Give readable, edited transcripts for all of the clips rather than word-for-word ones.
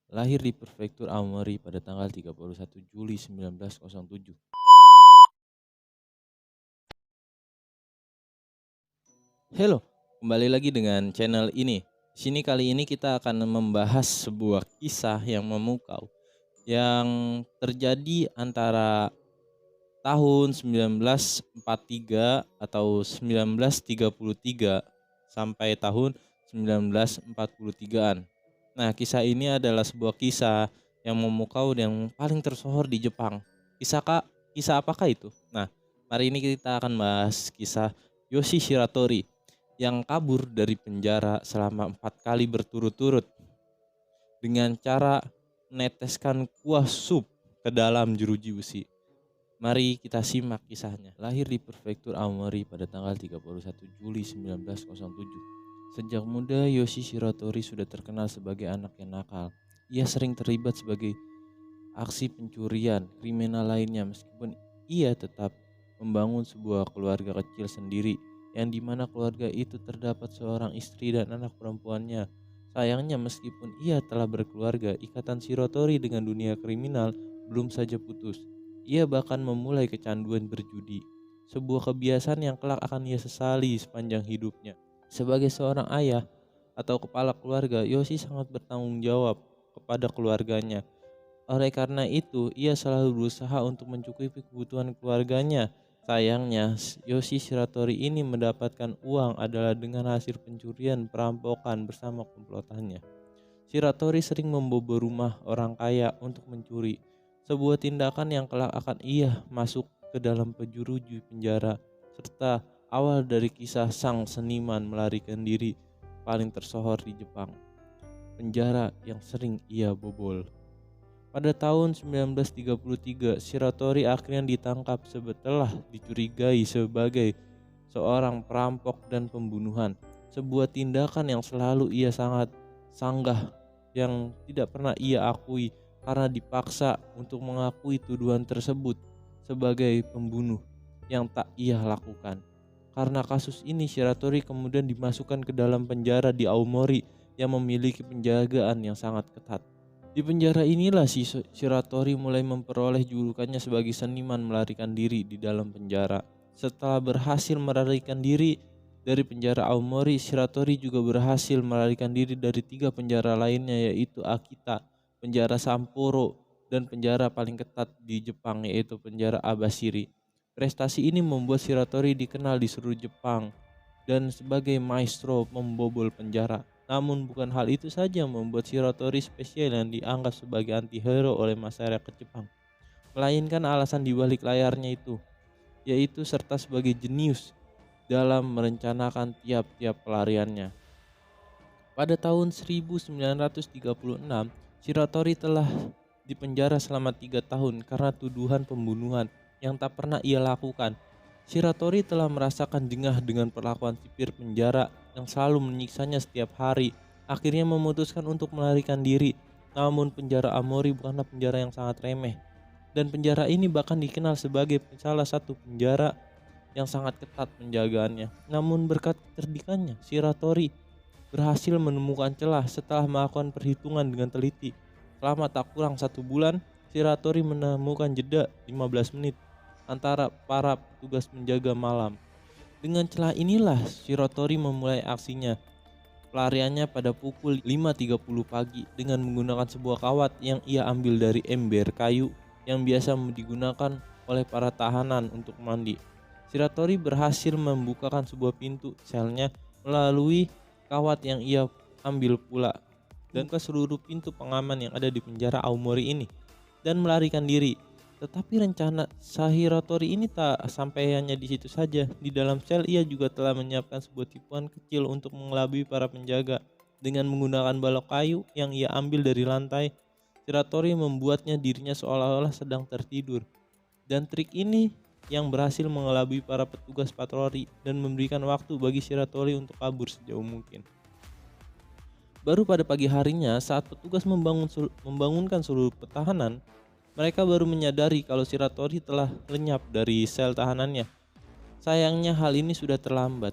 lahir di Prefektur Aomori pada tanggal 31 Juli 1907. Halo, kembali lagi dengan channel ini. Di sini kali ini kita akan membahas sebuah kisah yang memukau yang terjadi antara tahun 1943 atau 1933 sampai tahun 1943-an. Nah, kisah ini adalah sebuah kisah yang memukau yang paling tersohor di Jepang. Kisah apakah itu? Nah, hari ini kita akan bahas kisah Yoshi Shiratori yang kabur dari penjara selama 4 kali berturut-turut dengan cara meneteskan kuah sup ke dalam jeruji besi. Mari kita simak kisahnya. Lahir di Prefektur Aomori pada tanggal 31 Juli 1907. Sejak muda, Yoshi Shiratori sudah terkenal sebagai anak yang nakal. Ia sering terlibat sebagai aksi pencurian, kriminal lainnya meskipun ia tetap membangun sebuah keluarga kecil sendiri yang dimana keluarga itu terdapat seorang istri dan anak perempuannya. Sayangnya meskipun ia telah berkeluarga, ikatan Shiratori dengan dunia kriminal belum saja putus. Ia bahkan memulai kecanduan berjudi, sebuah kebiasaan yang kelak akan ia sesali sepanjang hidupnya. Sebagai seorang ayah atau kepala keluarga, Yoshi sangat bertanggung jawab kepada keluarganya. Oleh karena itu, ia selalu berusaha untuk mencukupi kebutuhan keluarganya. Sayangnya, Yoshi Shiratori ini mendapatkan uang adalah dengan hasil pencurian perampokan bersama komplotannya. Shiratori sering membobol rumah orang kaya untuk mencuri, sebuah tindakan yang kelak akan ia masuk ke dalam penjuru penjara, serta awal dari kisah sang seniman melarikan diri paling tersohor di Jepang, penjara yang sering ia bobol. Pada tahun 1933, Shiratori akhirnya ditangkap setelah dicurigai sebagai seorang perampok dan pembunuhan, sebuah tindakan yang selalu ia sangat sanggah yang tidak pernah ia akui karena dipaksa untuk mengakui tuduhan tersebut sebagai pembunuh yang tak ia lakukan. Karena kasus ini, Shiratori kemudian dimasukkan ke dalam penjara di Aomori yang memiliki penjagaan yang sangat ketat. Di penjara inilah Shiratori mulai memperoleh julukannya sebagai seniman melarikan diri di dalam penjara. Setelah berhasil melarikan diri dari penjara Aomori, Shiratori juga berhasil melarikan diri dari 3 penjara lainnya, yaitu Akita, penjara Sapporo, dan penjara paling ketat di Jepang yaitu penjara Abashiri. Prestasi ini membuat Shiratori dikenal di seluruh Jepang dan sebagai maestro membobol penjara. Namun bukan hal itu saja yang membuat Shiratori spesial yang dianggap sebagai anti-hero oleh masyarakat Jepang, melainkan alasan di balik layarnya itu, yaitu serta sebagai jenius dalam merencanakan tiap-tiap pelariannya. Pada tahun 1936, Shiratori telah dipenjara selama 3 tahun karena tuduhan pembunuhan yang tak pernah ia lakukan. Shiratori telah merasakan jengah dengan perlakuan sipir penjara yang selalu menyiksanya setiap hari. Akhirnya memutuskan untuk melarikan diri. Namun penjara Aomori bukanlah penjara yang sangat remeh. Dan penjara ini bahkan dikenal sebagai salah satu penjara yang sangat ketat penjagaannya. Namun berkat kecerdikannya, Shiratori berhasil menemukan celah setelah melakukan perhitungan dengan teliti. Selama tak kurang 1 bulan, Shiratori menemukan jeda 15 menit antara para petugas penjaga malam. Dengan celah inilah Shiratori memulai aksinya. Pelariannya pada pukul 5.30 pagi dengan menggunakan sebuah kawat yang ia ambil dari ember kayu yang biasa digunakan oleh para tahanan untuk mandi. Shiratori berhasil membukakan sebuah pintu selnya melalui kawat yang ia ambil pula dan ke seluruh pintu pengaman yang ada di penjara Aomori ini dan melarikan diri. Tetapi rencana Shiratori ini tak sampai hanya di situ saja. Di dalam sel ia juga telah menyiapkan sebuah tipuan kecil untuk mengelabui para penjaga. Dengan menggunakan balok kayu yang ia ambil dari lantai, Shiratori membuatnya dirinya seolah-olah sedang tertidur. Dan trik ini yang berhasil mengelabui para petugas patroli dan memberikan waktu bagi Shiratori untuk kabur sejauh mungkin. Baru pada pagi harinya saat petugas membangunkan seluruh tahanan, mereka baru menyadari kalau Shiratori telah lenyap dari sel tahanannya. Sayangnya hal ini sudah terlambat.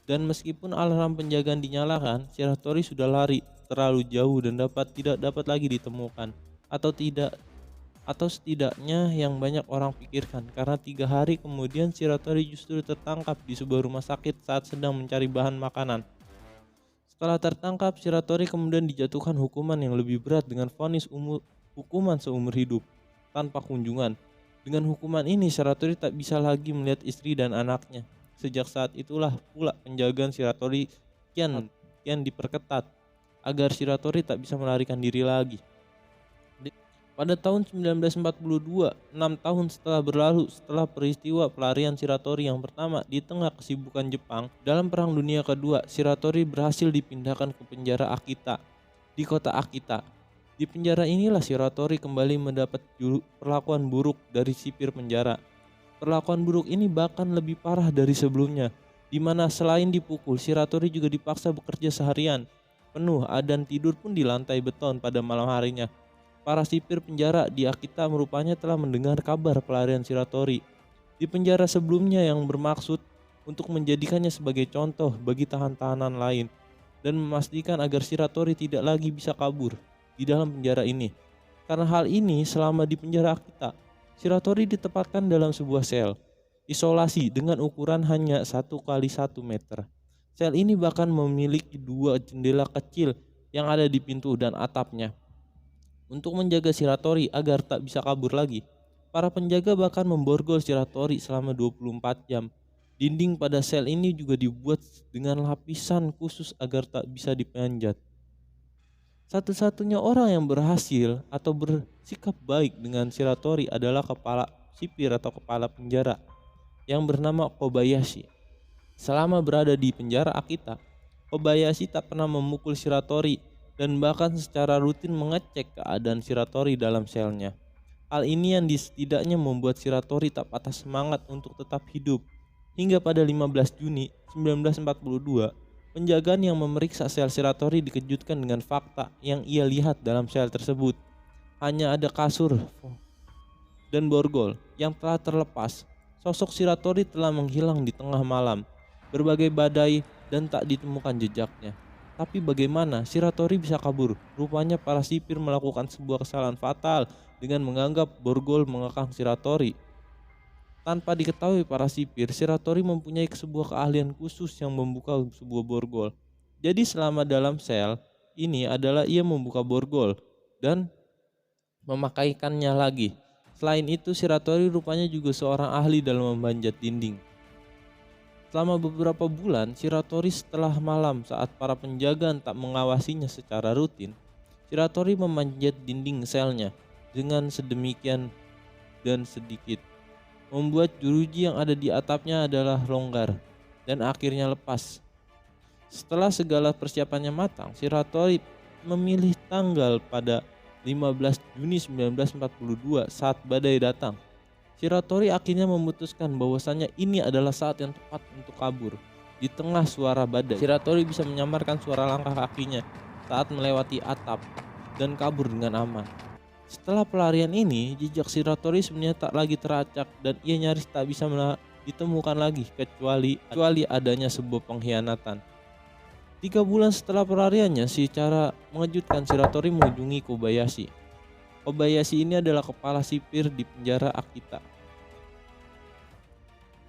Dan meskipun alarm penjagaan dinyalakan, Shiratori sudah lari. terlalu jauh dan tidak dapat lagi ditemukan, atau setidaknya yang banyak orang pikirkan, karena 3 hari kemudian Shiratori justru tertangkap di sebuah rumah sakit saat sedang mencari bahan makanan. Setelah tertangkap, Shiratori kemudian dijatuhkan hukuman yang lebih berat dengan vonis hukuman seumur hidup tanpa kunjungan. Dengan hukuman ini, Shiratori tak bisa lagi melihat istri dan anaknya. Sejak saat itulah pula penjagaan Shiratori kian diperketat agar Shiratori tak bisa melarikan diri lagi. Pada tahun 1942, 6 tahun setelah berlalu setelah peristiwa pelarian Shiratori yang pertama di tengah kesibukan Jepang dalam Perang Dunia Kedua, Shiratori berhasil dipindahkan ke penjara Akita di kota Akita. Di penjara inilah Shiratori kembali mendapat perlakuan buruk dari sipir penjara. Perlakuan buruk ini bahkan lebih parah dari sebelumnya, di mana selain dipukul, Shiratori juga dipaksa bekerja seharian penuh dan tidur pun di lantai beton pada malam harinya. Para sipir penjara di Akita merupanya telah mendengar kabar pelarian Shiratori di penjara sebelumnya yang bermaksud untuk menjadikannya sebagai contoh bagi tahanan lain dan memastikan agar Shiratori tidak lagi bisa kabur di dalam penjara ini. Karena hal ini, selama di penjara Akita, Shiratori ditempatkan dalam sebuah sel isolasi dengan ukuran hanya 1x1 meter. Sel ini bahkan memiliki 2 jendela kecil yang ada di pintu dan atapnya. Untuk menjaga Shiratori agar tak bisa kabur lagi, para penjaga bahkan memborgol Shiratori selama 24 jam. Dinding pada sel ini juga dibuat dengan lapisan khusus agar tak bisa dipanjat. Satu-satunya orang yang berhasil atau bersikap baik dengan Shiratori adalah kepala sipir atau kepala penjara yang bernama Kobayashi. Selama berada di penjara Akita, Kobayashi tak pernah memukul Shiratori dan bahkan secara rutin mengecek keadaan Shiratori dalam selnya. Hal ini yang setidaknya membuat Shiratori tak patah semangat untuk tetap hidup. Hingga pada 15 Juni 1942, penjagaan yang memeriksa sel Shiratori dikejutkan dengan fakta yang ia lihat dalam sel tersebut. Hanya ada kasur dan borgol yang telah terlepas. Sosok Shiratori telah menghilang di tengah malam. Berbagai badai dan tak ditemukan jejaknya. Tapi bagaimana Shiratori bisa kabur? Rupanya para sipir melakukan sebuah kesalahan fatal dengan menganggap borgol mengekang Shiratori. Tanpa diketahui para sipir, Shiratori mempunyai sebuah keahlian khusus yang membuka sebuah borgol. Jadi selama dalam sel ini adalah ia membuka borgol dan memakaikannya lagi. Selain itu, Shiratori rupanya juga seorang ahli dalam memanjat dinding. Selama beberapa bulan, Shiratori setelah malam saat para penjaga tak mengawasinya secara rutin, Shiratori memanjat dinding selnya dengan sedemikian dan sedikit, membuat jeruji yang ada di atapnya adalah longgar dan akhirnya lepas. Setelah segala persiapannya matang, Shiratori memilih tanggal pada 15 Juni 1942 saat badai datang. Shiratori akhirnya memutuskan bahwasannya ini adalah saat yang tepat untuk kabur. Di tengah suara badai, Shiratori bisa menyamarkan suara langkah kakinya saat melewati atap dan kabur dengan aman. Setelah pelarian ini, jejak Shiratori sebenarnya tak lagi teracak dan ia nyaris tak bisa ditemukan lagi kecuali adanya sebuah pengkhianatan. 3 bulan setelah pelariannya, secara mengejutkan Shiratori mengunjungi Kobayashi. Kobayashi ini adalah kepala sipir di penjara Akita.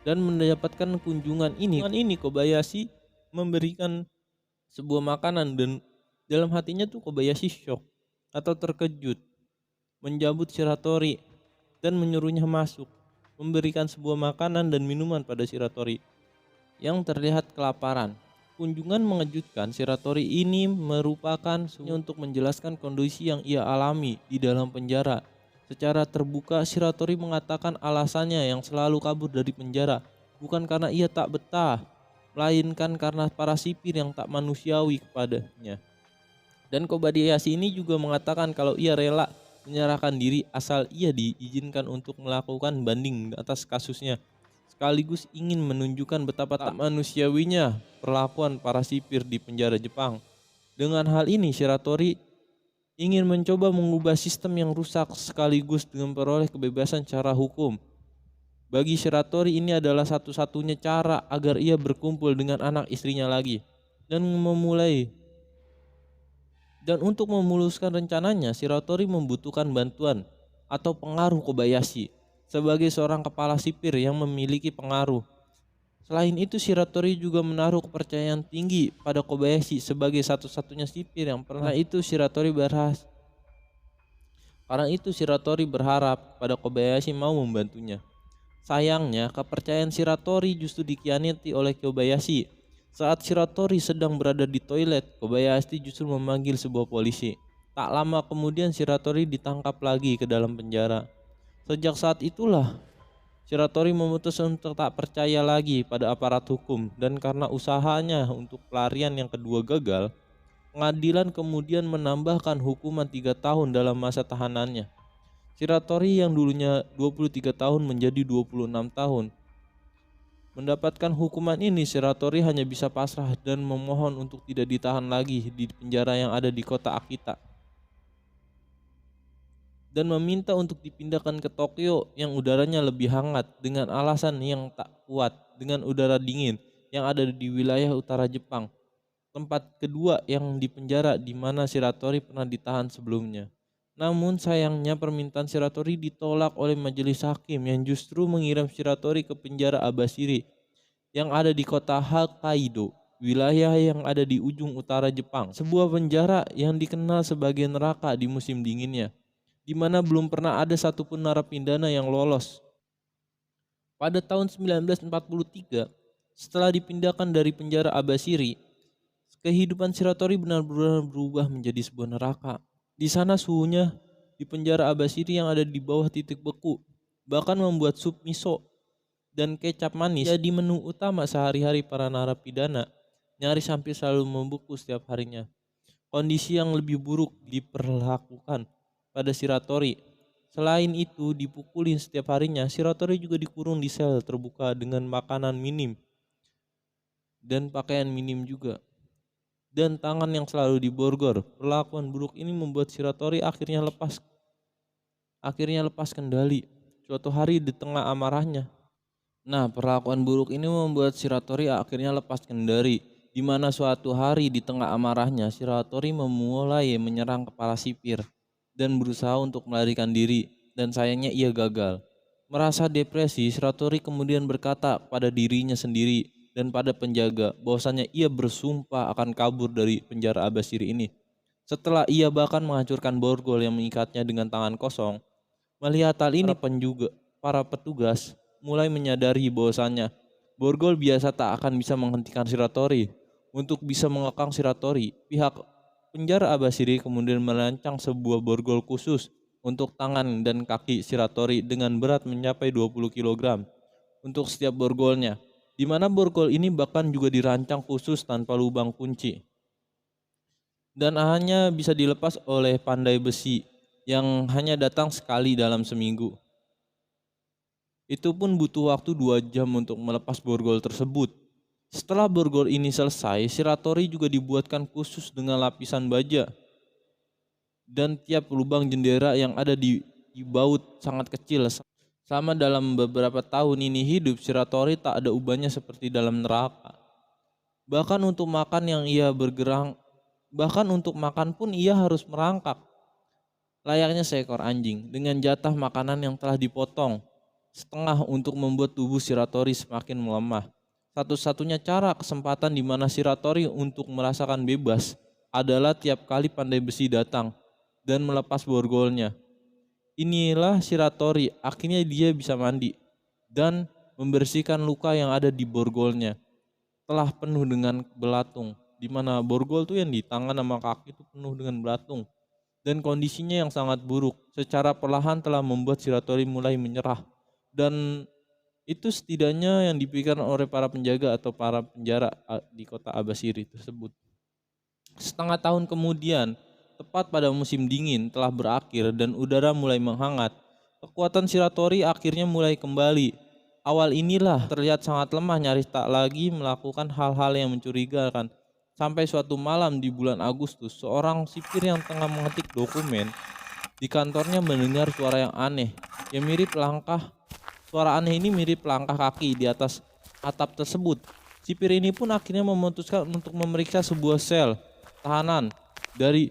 Dan mendapatkan kunjungan ini Kobayashi memberikan sebuah makanan dan dalam hatinya tuh Kobayashi shock atau terkejut, menjambut Shiratori dan menyuruhnya masuk, memberikan sebuah makanan dan minuman pada Shiratori yang terlihat kelaparan. Kunjungan mengejutkan Shiratori ini merupakan untuk menjelaskan kondisi yang ia alami di dalam penjara. Secara terbuka, Shiratori mengatakan alasannya yang selalu kabur dari penjara bukan karena ia tak betah, melainkan karena para sipir yang tak manusiawi kepadanya. Dan Kobayashi ini juga mengatakan kalau ia rela menyerahkan diri asal ia diizinkan untuk melakukan banding atas kasusnya, sekaligus ingin menunjukkan betapa tak manusiawinya perlakuan para sipir di penjara Jepang. Dengan hal ini, Shiratori ingin mencoba mengubah sistem yang rusak sekaligus dengan memperoleh kebebasan secara hukum. Bagi Shiratori ini adalah satu-satunya cara agar ia berkumpul dengan anak istrinya lagi dan memulai Dan untuk memuluskan rencananya, Shiratori membutuhkan bantuan atau pengaruh Kobayashi sebagai seorang kepala sipir yang memiliki pengaruh. Selain itu, Shiratori juga menaruh kepercayaan tinggi pada Kobayashi sebagai satu-satunya sipir yang pernah itu Shiratori berharap pada Kobayashi mau membantunya. Sayangnya, kepercayaan Shiratori justru dikhianati oleh Kobayashi. Saat Shiratori sedang berada di toilet, Kobayashi justru memanggil sebuah polisi. Tak lama kemudian Shiratori ditangkap lagi ke dalam penjara. Sejak saat itulah Shiratori memutuskan untuk tak percaya lagi pada aparat hukum, dan karena usahanya untuk pelarian yang kedua gagal, pengadilan kemudian menambahkan hukuman 3 tahun dalam masa tahanannya. Shiratori yang dulunya 23 tahun menjadi 26 tahun. Mendapatkan hukuman ini, Shiratori hanya bisa pasrah dan memohon untuk tidak ditahan lagi di penjara yang ada di kota Akita, dan meminta untuk dipindahkan ke Tokyo yang udaranya lebih hangat dengan alasan yang tak kuat dengan udara dingin yang ada di wilayah utara Jepang, tempat kedua yang di penjara di mana Shiratori pernah ditahan sebelumnya. Namun sayangnya permintaan Shiratori ditolak oleh majelis hakim yang justru mengirim Shiratori ke penjara Abashiri yang ada di kota Hokkaido, wilayah yang ada di ujung utara Jepang, sebuah penjara yang dikenal sebagai neraka di musim dinginnya, di mana belum pernah ada satupun narapidana yang lolos. Pada tahun 1943, setelah dipindahkan dari penjara Abashiri, kehidupan Shiratori benar-benar berubah menjadi sebuah neraka. Di sana suhunya di penjara Abashiri yang ada di bawah titik beku, bahkan membuat sup miso dan kecap manis jadi menu utama sehari-hari para narapidana. Nyaris hampir selalu membeku setiap harinya. Kondisi yang lebih buruk diperlakukan pada Shiratori. Selain itu, dipukulin setiap harinya, Shiratori juga dikurung di sel terbuka dengan makanan minim dan pakaian minim juga, dan tangan yang selalu diborgol. Perlakuan buruk ini membuat Shiratori akhirnya lepas kendali suatu hari di tengah amarahnya. Perlakuan buruk ini membuat Shiratori akhirnya lepas kendali, di mana suatu hari di tengah amarahnya, Shiratori memulai menyerang kepala sipir dan berusaha untuk melarikan diri, dan sayangnya ia gagal. Merasa depresi, Shiratori kemudian berkata pada dirinya sendiri dan pada penjaga bahwasanya ia bersumpah akan kabur dari penjara Abashiri ini. Setelah ia bahkan menghancurkan borgol yang mengikatnya dengan tangan kosong. Melihat hal ini, para petugas mulai menyadari bahwasanya borgol biasa tak akan bisa menghentikan Shiratori. Untuk bisa mengekang Shiratori, pihak penjara Abashiri kemudian merancang sebuah borgol khusus untuk tangan dan kaki Shiratori dengan berat mencapai 20 kg untuk setiap borgolnya, di mana borgol ini bahkan juga dirancang khusus tanpa lubang kunci dan hanya bisa dilepas oleh pandai besi yang hanya datang sekali dalam seminggu. Itu pun butuh waktu 2 jam untuk melepas borgol tersebut. Setelah borgol ini selesai, Shiratori juga dibuatkan khusus dengan lapisan baja, dan tiap lubang jendela yang ada di baut sangat kecil. Selama dalam beberapa tahun ini hidup, Shiratori tak ada ubahnya seperti dalam neraka. Bahkan untuk makan pun ia harus merangkak layaknya seekor anjing dengan jatah makanan yang telah dipotong setengah untuk membuat tubuh Shiratori semakin melemah. Satu-satunya kesempatan di mana Shiratori untuk merasakan bebas adalah tiap kali pandai besi datang dan melepas borgolnya. Inilah Shiratori, akhirnya dia bisa mandi dan membersihkan luka yang ada di borgolnya. Telah penuh dengan belatung, di mana borgol tuh yang di tangan sama kaki itu penuh dengan belatung, dan kondisinya yang sangat buruk. Secara perlahan telah membuat Shiratori mulai menyerah. Dan itu setidaknya yang dipikirkan oleh para penjaga atau para penjara di kota Abashiri tersebut. Setengah tahun kemudian, tepat pada musim dingin telah berakhir dan udara mulai menghangat, kekuatan Shiratori akhirnya mulai kembali. Awal inilah terlihat sangat lemah, nyaris tak lagi melakukan hal-hal yang mencurigakan. Sampai suatu malam di bulan Agustus, seorang sipir yang tengah mengetik dokumen di kantornya mendengar suara yang aneh yang mirip langkah. Suara aneh ini mirip langkah kaki di atas atap tersebut. Sipir ini pun akhirnya memutuskan untuk memeriksa sebuah sel tahanan dari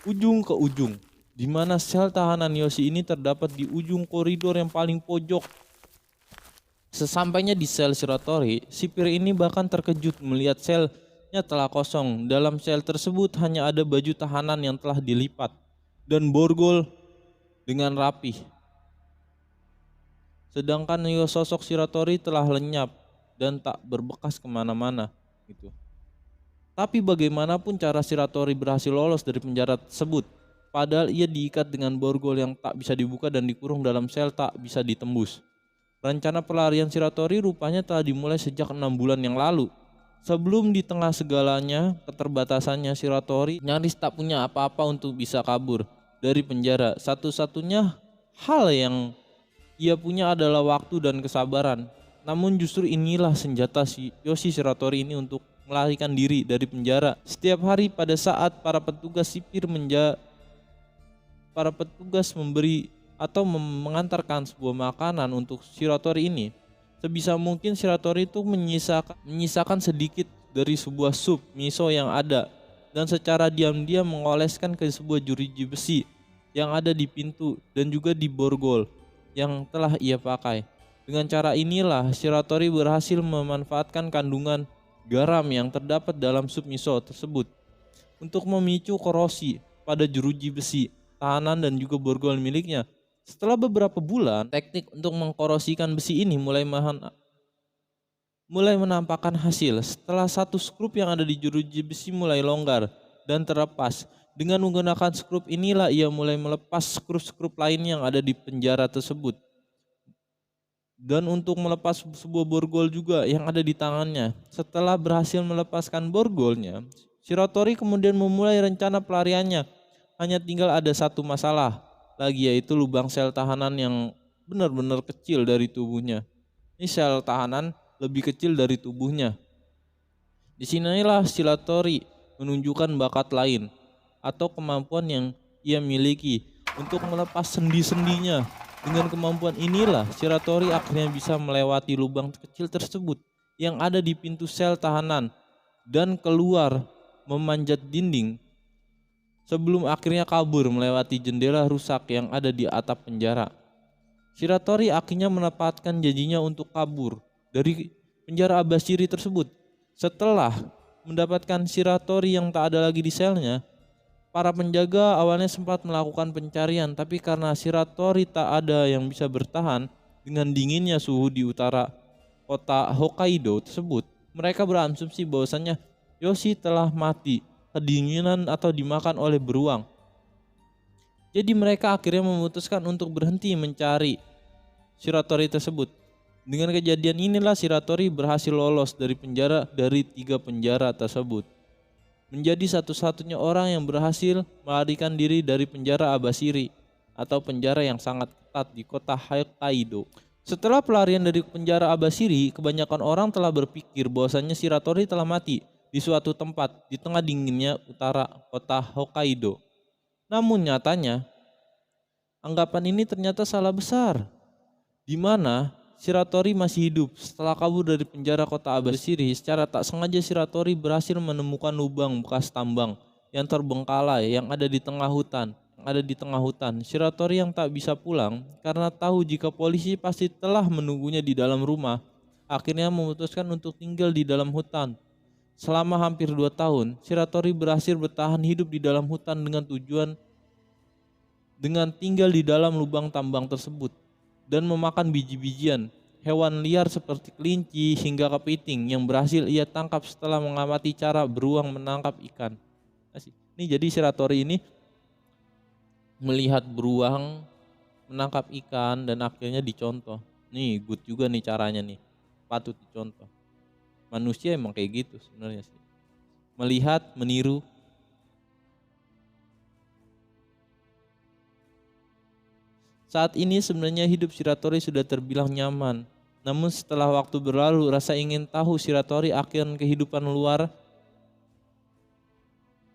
ujung ke ujung, di mana sel tahanan Yoshi ini terdapat di ujung koridor yang paling pojok. Sesampainya di sel Shiratori, sipir ini bahkan terkejut melihat selnya telah kosong. Dalam sel tersebut hanya ada baju tahanan yang telah dilipat dan borgol dengan rapih. Sedangkan sosok Shiratori telah lenyap dan tak berbekas kemana-mana gitu. Tapi bagaimanapun cara Shiratori berhasil lolos dari penjara tersebut, padahal ia diikat dengan borgol yang tak bisa dibuka dan dikurung dalam sel tak bisa ditembus. Rencana pelarian Shiratori rupanya telah dimulai sejak 6 bulan yang lalu. Sebelum di tengah segalanya keterbatasannya, Shiratori nyaris tak punya apa-apa untuk bisa kabur dari penjara. Satu-satunya hal yang ia punya adalah waktu dan kesabaran. Namun justru inilah senjata si Yoshi Shiratori ini untuk melarikan diri dari penjara. Setiap hari pada saat para petugas memberi atau mengantarkan sebuah makanan untuk Shiratori ini, sebisa mungkin Shiratori itu menyisakan sedikit dari sebuah sup miso yang ada dan secara diam-diam mengoleskan ke sebuah jeruji besi yang ada di pintu dan juga di borgol yang telah ia pakai. Dengan cara inilah Shiratori berhasil memanfaatkan kandungan garam yang terdapat dalam sup miso tersebut untuk memicu korosi pada jeruji besi tahanan dan juga borgol miliknya. Setelah beberapa bulan, teknik untuk mengkorosikan besi ini mulai menampakkan hasil. Setelah satu skrup yang ada di jeruji besi mulai longgar dan terlepas, dengan menggunakan skrup inilah ia mulai melepas skrup-skrup lain yang ada di penjara tersebut. Dan untuk melepas sebuah borgol juga yang ada di tangannya. Setelah berhasil melepaskan borgolnya, Shiratori kemudian memulai rencana pelariannya. Hanya tinggal ada satu masalah lagi, yaitu lubang sel tahanan yang benar-benar kecil dari tubuhnya. Ini sel tahanan lebih kecil dari tubuhnya. Di sinilah Shiratori menunjukkan bakat lain atau kemampuan yang ia miliki untuk melepas sendi-sendinya. Dengan kemampuan inilah Shiratori akhirnya bisa melewati lubang kecil tersebut yang ada di pintu sel tahanan dan keluar memanjat dinding sebelum akhirnya kabur melewati jendela rusak yang ada di atap penjara. Shiratori akhirnya menepatkan janjinya untuk kabur dari penjara Abashiri tersebut. Setelah mendapatkan Shiratori yang tak ada lagi di selnya, para penjaga awalnya sempat melakukan pencarian, tapi karena Shiratori tak ada yang bisa bertahan dengan dinginnya suhu di utara kota Hokkaido tersebut, mereka berasumsi bahwasannya Yoshi telah mati kedinginan atau dimakan oleh beruang. Jadi mereka akhirnya memutuskan untuk berhenti mencari Shiratori tersebut. Dengan kejadian inilah Shiratori berhasil lolos dari 3 penjara tersebut. Menjadi satu-satunya orang yang berhasil melarikan diri dari penjara Abashiri atau penjara yang sangat ketat di kota Hokkaido. Setelah pelarian dari penjara Abashiri, kebanyakan orang telah berpikir bahwasannya Shiratori telah mati di suatu tempat di tengah dinginnya utara kota Hokkaido. Namun nyatanya, anggapan ini ternyata salah besar, di mana Shiratori masih hidup. Setelah kabur dari penjara kota Abashiri, secara tak sengaja Shiratori berhasil menemukan lubang bekas tambang yang terbengkalai yang ada di tengah hutan. Shiratori yang tak bisa pulang karena tahu jika polisi pasti telah menunggunya di dalam rumah, akhirnya memutuskan untuk tinggal di dalam hutan. Selama hampir 2 tahun, Shiratori berhasil bertahan hidup di dalam hutan dengan tinggal di dalam lubang tambang tersebut dan memakan biji-bijian, hewan liar seperti kelinci hingga kepiting yang berhasil ia tangkap setelah mengamati cara beruang menangkap ikan. Ini jadi Shiratori ini melihat beruang menangkap ikan dan akhirnya dicontoh. Nih good juga nih caranya nih, patut dicontoh. Manusia emang kayak gitu sebenarnya sih. Melihat, meniru. Saat ini sebenarnya hidup Shiratori sudah terbilang nyaman. Namun setelah waktu berlalu, rasa ingin tahu Shiratori akan kehidupan luar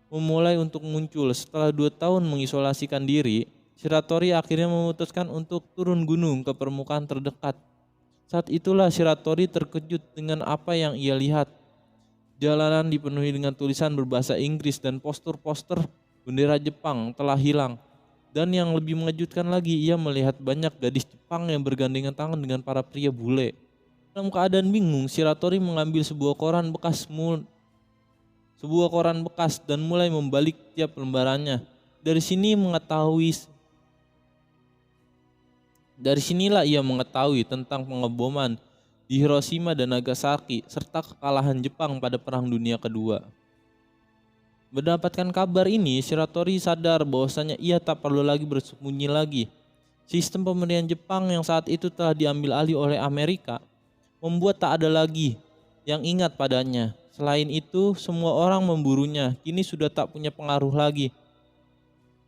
memulai untuk muncul. Setelah 2 tahun mengisolasikan diri, Shiratori akhirnya memutuskan untuk turun gunung ke permukaan terdekat. Saat itulah Shiratori terkejut dengan apa yang ia lihat. Jalanan dipenuhi dengan tulisan berbahasa Inggris dan poster-poster Bendera Jepang telah hilang. Dan yang lebih mengejutkan lagi, ia melihat banyak gadis Jepang yang bergandengan tangan dengan para pria bule. Dalam keadaan bingung, Shiratori mengambil sebuah koran bekas dan mulai membalik tiap lembarannya. Dari sinilah ia mengetahui tentang pengeboman di Hiroshima dan Nagasaki serta kekalahan Jepang pada Perang Dunia Kedua. Mendapatkan kabar ini, Shiratori sadar bahwasanya ia tak perlu lagi bersembunyi lagi. Sistem pemerintahan Jepang yang saat itu telah diambil alih oleh Amerika membuat tak ada lagi yang ingat padanya. Selain itu, semua orang memburunya, kini sudah tak punya pengaruh lagi.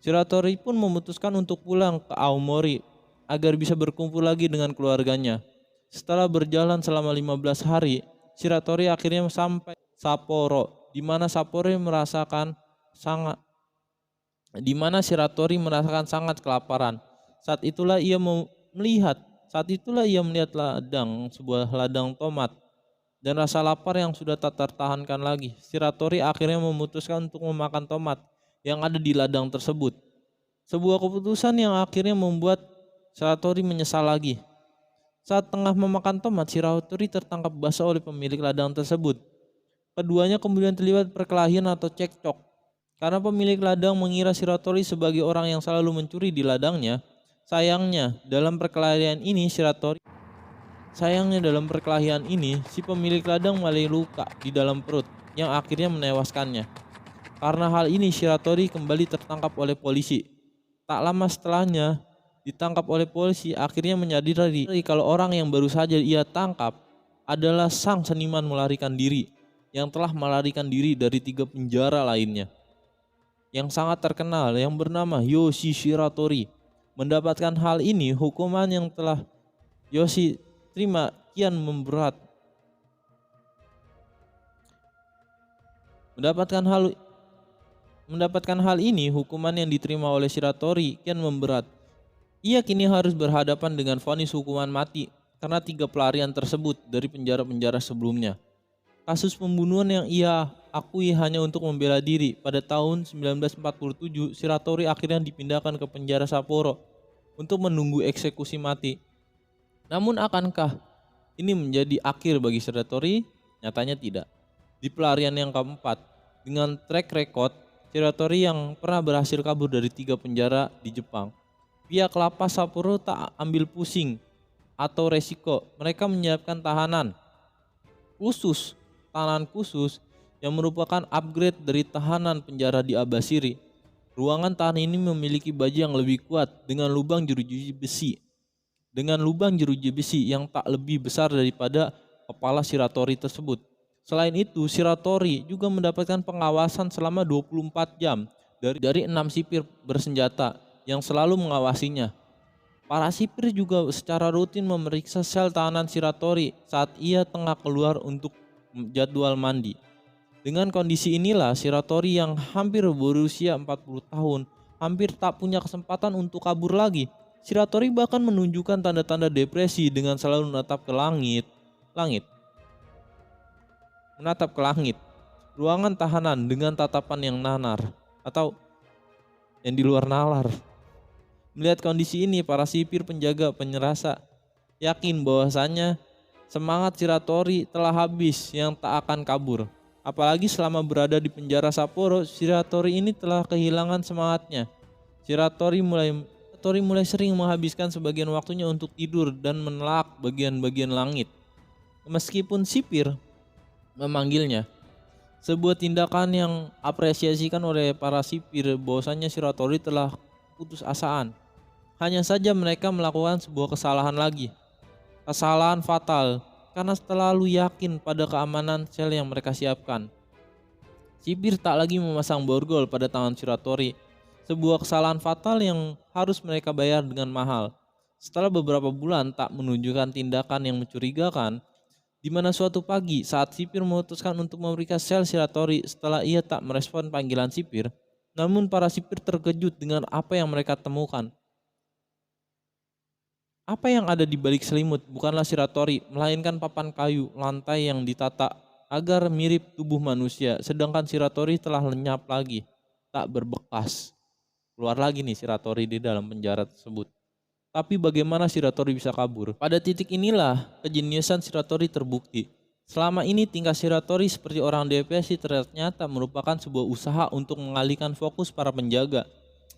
Shiratori pun memutuskan untuk pulang ke Aomori agar bisa berkumpul lagi dengan keluarganya. Setelah berjalan selama 15 hari, Shiratori akhirnya sampai Sapporo, di mana Shiratori merasakan sangat kelaparan. Saat itulah ia melihat sebuah ladang tomat, dan rasa lapar yang sudah tak tertahankan lagi. Shiratori akhirnya memutuskan untuk memakan tomat yang ada di ladang tersebut. Sebuah keputusan yang akhirnya membuat Shiratori menyesal lagi. Saat tengah memakan tomat, Shiratori tertangkap basah oleh pemilik ladang tersebut. Keduanya kemudian terlibat perkelahian atau cekcok. Karena pemilik ladang mengira Shiratori sebagai orang yang selalu mencuri di ladangnya. Sayangnya, dalam perkelahian ini si pemilik ladang malah luka di dalam perut yang akhirnya menewaskannya. Karena hal ini, Shiratori kembali tertangkap oleh polisi. Tak lama setelahnya, ditangkap oleh polisi, akhirnya menyadari kalau orang yang baru saja ia tangkap adalah sang seniman melarikan diri yang telah melarikan diri dari 3 penjara lainnya yang sangat terkenal yang bernama Yoshi Shiratori. Mendapatkan hal ini, hukuman yang telah Yoshi terima kian memberat. Mendapatkan hal ini, hukuman yang diterima oleh Shiratori kian memberat. Ia kini harus berhadapan dengan vonis hukuman mati karena 3 pelarian tersebut dari penjara-penjara sebelumnya. Kasus pembunuhan yang ia akui hanya untuk membela diri. Pada tahun 1947, Shiratori akhirnya dipindahkan ke penjara Sapporo untuk menunggu eksekusi mati. Namun akankah ini menjadi akhir bagi Shiratori? Nyatanya tidak. Di pelarian yang keempat, dengan track record Shiratori yang pernah berhasil kabur dari 3 penjara di Jepang, pihak lapas Sapporo tak ambil pusing atau resiko. Mereka menyiapkan tahanan khusus yang merupakan upgrade dari tahanan penjara di Abashiri. Ruangan tahanan ini memiliki baju yang lebih kuat dengan lubang jeruji besi yang tak lebih besar daripada kepala Shiratori tersebut. Selain itu, Shiratori juga mendapatkan pengawasan selama 24 jam dari 6 sipir bersenjata yang selalu mengawasinya. Para sipir juga secara rutin memeriksa sel tahanan Shiratori saat ia tengah keluar untuk jadwal mandi. Dengan kondisi inilah, Shiratori yang hampir berusia 40 tahun hampir tak punya kesempatan untuk kabur lagi. Shiratori bahkan menunjukkan tanda-tanda depresi dengan selalu menatap ke langit. Ruangan tahanan dengan tatapan yang nanar atau yang di luar nalar. Melihat kondisi ini, para sipir penjaga penyerasa yakin bahwasanya semangat Shiratori telah habis yang tak akan kabur. Apalagi selama berada di penjara Sapporo, Shiratori ini telah kehilangan semangatnya. Shiratori mulai sering menghabiskan sebagian waktunya untuk tidur dan menelak bagian-bagian langit. Meskipun sipir memanggilnya, sebuah tindakan yang apresiasikan oleh para sipir bahwasanya Shiratori telah putus asaan. Hanya saja mereka melakukan sebuah kesalahan fatal karena terlalu yakin pada keamanan sel yang mereka siapkan. Sipir tak lagi memasang borgol pada tangan Shiratori, sebuah kesalahan fatal yang harus mereka bayar dengan mahal. Setelah beberapa bulan tak menunjukkan tindakan yang mencurigakan, di mana suatu pagi saat sipir memutuskan untuk memeriksa sel Shiratori setelah ia tak merespon panggilan sipir, namun para sipir terkejut dengan apa yang mereka temukan. Apa yang ada di balik selimut bukanlah Shiratori, melainkan papan kayu lantai yang ditata agar mirip tubuh manusia, sedangkan Shiratori telah lenyap lagi. tak berbekas. Keluar lagi nih Shiratori di dalam penjara tersebut. Tapi bagaimana Shiratori bisa kabur? Pada titik inilah kejeniusan Shiratori terbukti. Selama ini tingkah Shiratori seperti orang depresi ternyata merupakan sebuah usaha untuk mengalihkan fokus para penjaga.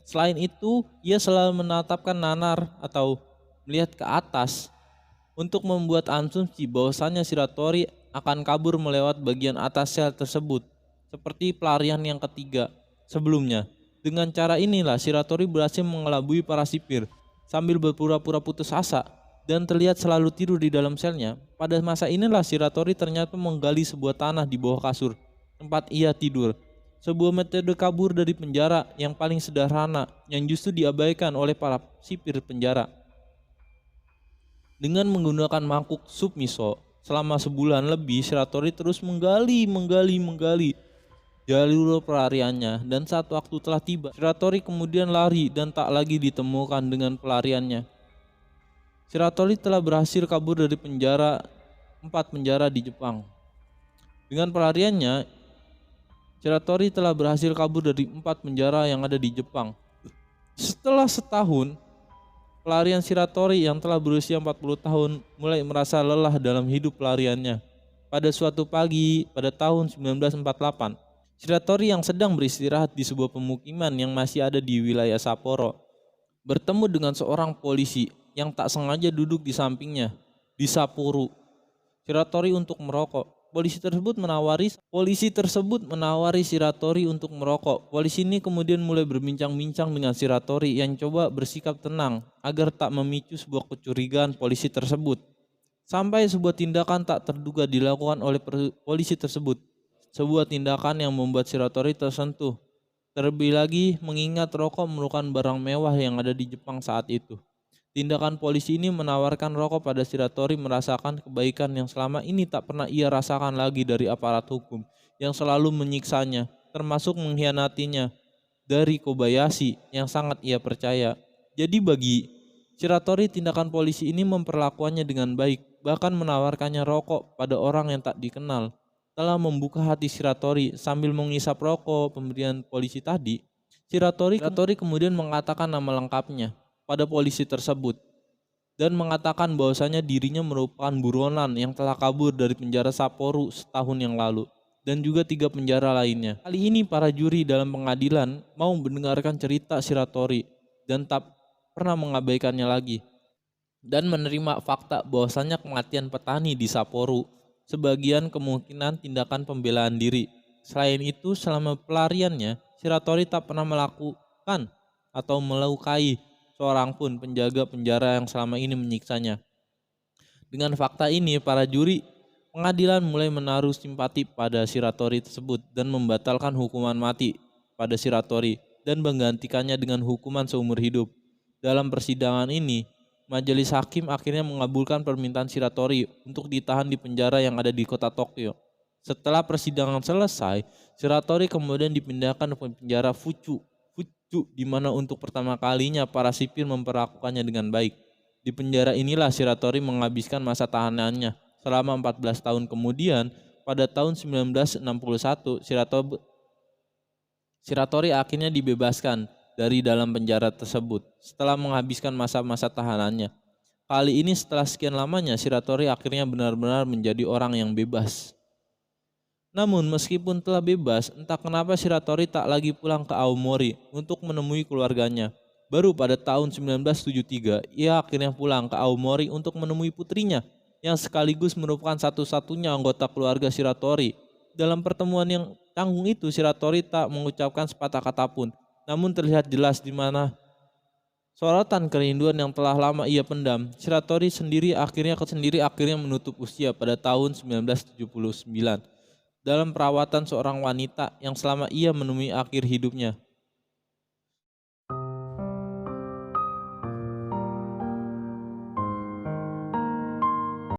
Selain itu, ia selalu menatapkan nanar atau melihat ke atas untuk membuat asumsi bahwasannya Shiratori akan kabur melewat bagian atas sel tersebut, seperti pelarian yang ketiga sebelumnya. Dengan cara inilah Shiratori berhasil mengelabui para sipir sambil berpura-pura putus asa dan terlihat selalu tidur di dalam selnya. Pada masa inilah Shiratori ternyata menggali sebuah tanah di bawah kasur tempat ia tidur. Sebuah metode kabur dari penjara yang paling sederhana yang justru diabaikan oleh para sipir penjara. Dengan menggunakan mangkuk sup miso, selama sebulan lebih Shiratori terus menggali jalur pelariannya, dan saat waktu telah tiba, Shiratori kemudian lari dan tak lagi ditemukan dengan pelariannya. Shiratori telah berhasil kabur dari 4 penjara di Jepang. Dengan pelariannya, Shiratori telah berhasil kabur dari 4 penjara yang ada di Jepang. Setelah setahun, pelarian Shiratori yang telah berusia 40 tahun mulai merasa lelah dalam hidup pelariannya. Pada suatu pagi pada tahun 1948, Shiratori yang sedang beristirahat di sebuah pemukiman yang masih ada di wilayah Sapporo bertemu dengan seorang polisi yang tak sengaja duduk di sampingnya di Sapporo Shiratori untuk merokok. Polisi tersebut menawari Shiratori untuk merokok. Polisi ini kemudian mulai berbincang-bincang dengan Shiratori yang coba bersikap tenang agar tak memicu sebuah kecurigaan polisi tersebut. Sampai sebuah tindakan tak terduga dilakukan oleh polisi tersebut. Sebuah tindakan yang membuat Shiratori tersentuh. Terlebih lagi mengingat rokok merupakan barang mewah yang ada di Jepang saat itu. Tindakan polisi ini menawarkan rokok pada Shiratori merasakan kebaikan yang selama ini tak pernah ia rasakan lagi dari aparat hukum yang selalu menyiksanya, termasuk mengkhianatinya dari Kobayashi yang sangat ia percaya. Jadi bagi Shiratori tindakan polisi ini memperlakukannya dengan baik, bahkan menawarkannya rokok pada orang yang tak dikenal. Telah membuka hati Shiratori sambil mengisap rokok pemberian polisi tadi. Shiratori kemudian mengatakan nama lengkapnya pada polisi tersebut dan mengatakan bahwasanya dirinya merupakan buronan yang telah kabur dari penjara Sapporo setahun yang lalu dan juga 3 penjara lainnya. Kali ini para juri dalam pengadilan mau mendengarkan cerita Shiratori dan tak pernah mengabaikannya lagi dan menerima fakta bahwasanya kematian petani di Sapporo sebagian kemungkinan tindakan pembelaan diri. Selain itu, selama pelariannya, Shiratori tak pernah melakukan atau melukai seorang pun penjaga penjara yang selama ini menyiksanya. Dengan fakta ini, para juri pengadilan mulai menaruh simpati pada Shiratori tersebut dan membatalkan hukuman mati pada Shiratori dan menggantikannya dengan hukuman seumur hidup. Dalam persidangan ini, majelis hakim akhirnya mengabulkan permintaan Shiratori untuk ditahan di penjara yang ada di kota Tokyo. Setelah persidangan selesai, Shiratori kemudian dipindahkan ke penjara Fuchu di mana untuk pertama kalinya para sipir memperlakukannya dengan baik. Di penjara inilah Shiratori menghabiskan masa tahanannya. Selama 14 tahun kemudian, pada tahun 1961, Shiratori akhirnya dibebaskan dari dalam penjara tersebut setelah menghabiskan masa-masa tahanannya. Kali ini setelah sekian lamanya Shiratori akhirnya benar-benar menjadi orang yang bebas. Namun meskipun telah bebas, entah kenapa Shiratori tak lagi pulang ke Aomori untuk menemui keluarganya. Baru pada tahun 1973 ia akhirnya pulang ke Aomori untuk menemui putrinya yang sekaligus merupakan satu-satunya anggota keluarga Shiratori. Dalam pertemuan yang tanggung itu Shiratori tak mengucapkan sepatah kata pun. Namun terlihat jelas di mana sorotan kerinduan yang telah lama ia pendam. Shiratori sendiri akhirnya menutup usia pada tahun 1979 dalam perawatan seorang wanita yang selama ia menemui akhir hidupnya.